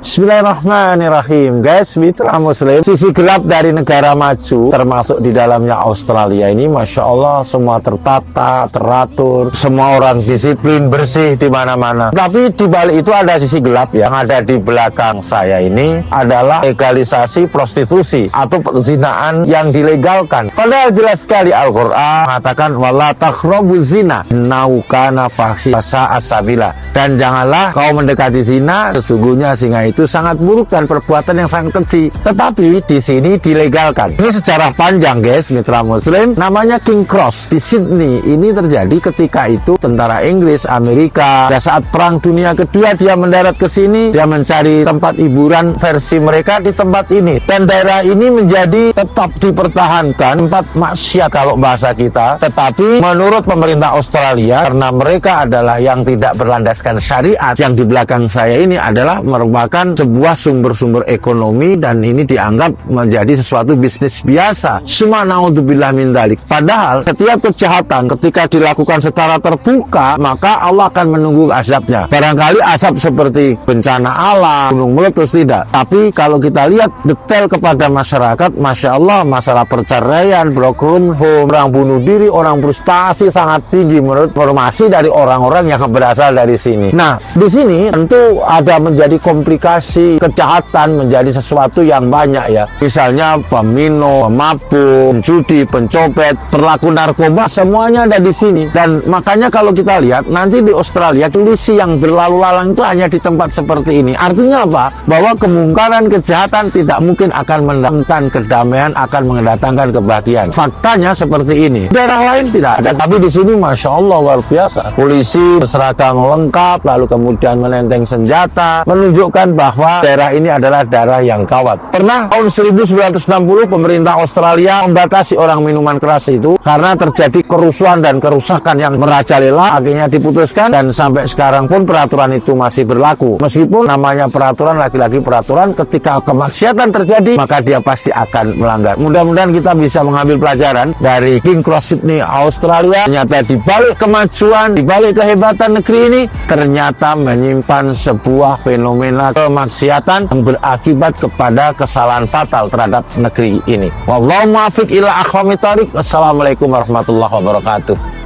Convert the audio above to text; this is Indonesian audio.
Bismillahirrahmanirrahim. Guys, mitra muslim, sisi gelap dari negara maju termasuk di dalamnya Australia ini, Masya Allah, semua tertata, teratur, semua orang disiplin, bersih di mana-mana. Tapi di balik itu ada sisi gelap. Yang ada di belakang saya ini adalah legalisasi prostitusi atau perzinaan yang dilegalkan. Padahal jelas sekali Al-Quran mengatakan wala taqrabuz zina innahu kana fahisha as-sabila, dan janganlah kau mendekati zina, sesungguhnya zina itu sangat buruk dan perbuatan yang sangat keji. Tetapi di sini dilegalkan. Ini sejarah panjang, guys, mitra muslim. Namanya King Cross di Sydney. Ini terjadi ketika itu tentara Inggris, Amerika, pada saat Perang Dunia Kedua dia mendarat ke sini, dia mencari tempat hiburan versi mereka di tempat ini. Dan daerah ini menjadi tetap dipertahankan tempat maksiat kalau bahasa kita. Tetapi menurut pemerintah Australia, karena mereka adalah yang tidak berlandaskan syariat, yang di belakang saya ini adalah merupakan sebuah sumber-sumber ekonomi, dan ini dianggap menjadi sesuatu bisnis biasa. Semua naudzubillah min dzalik. Padahal setiap kejahatan ketika dilakukan secara terbuka, maka Allah akan menunggu azabnya. Barangkali azab seperti bencana alam, gunung meletus, tidak. Tapi kalau kita lihat detail kepada masyarakat, Masya Allah, masalah perceraian, broken home, orang bunuh diri, orang frustasi sangat tinggi menurut informasi dari orang-orang yang berasal dari sini. Nah, di sini tentu ada menjadi komplikasi, kejahatan menjadi sesuatu yang banyak ya. Misalnya peminum, pemabuk, penjudi, pencopet, pelaku narkoba, semuanya ada di sini. Dan makanya kalau kita lihat nanti di Australia, polisi yang berlalu lalang itu hanya di tempat seperti ini. Artinya apa? Bahwa kemungkaran kejahatan tidak mungkin akan mendatangkan kedamaian, akan mendatangkan kebahagiaan. Faktanya seperti ini. Daerah lain tidak ada, tapi di sini Masya Allah luar biasa. Polisi berseragam lengkap, lalu kemudian menenteng senjata, menunjukkan bahwa daerah ini adalah daerah yang kawat. Pernah tahun 1960 pemerintah Australia membatasi orang minuman keras itu karena terjadi kerusuhan dan kerusakan yang merajalela. Akhirnya diputuskan, dan sampai sekarang pun peraturan itu masih berlaku. Meskipun namanya peraturan, lagi-lagi peraturan, ketika kemaksiatan terjadi maka dia pasti akan melanggar. Mudah-mudahan kita bisa mengambil pelajaran dari King Cross Sydney, Australia. Ternyata di balik kemajuan, di balik kehebatan negeri ini, ternyata menyimpan sebuah fenomena kemaksiatan yang berakibat kepada kesalahan fatal terhadap negeri ini. Wallahu muwaffiq ila aqwamit thoriq. Wassalamualaikum warahmatullahi wabarakatuh.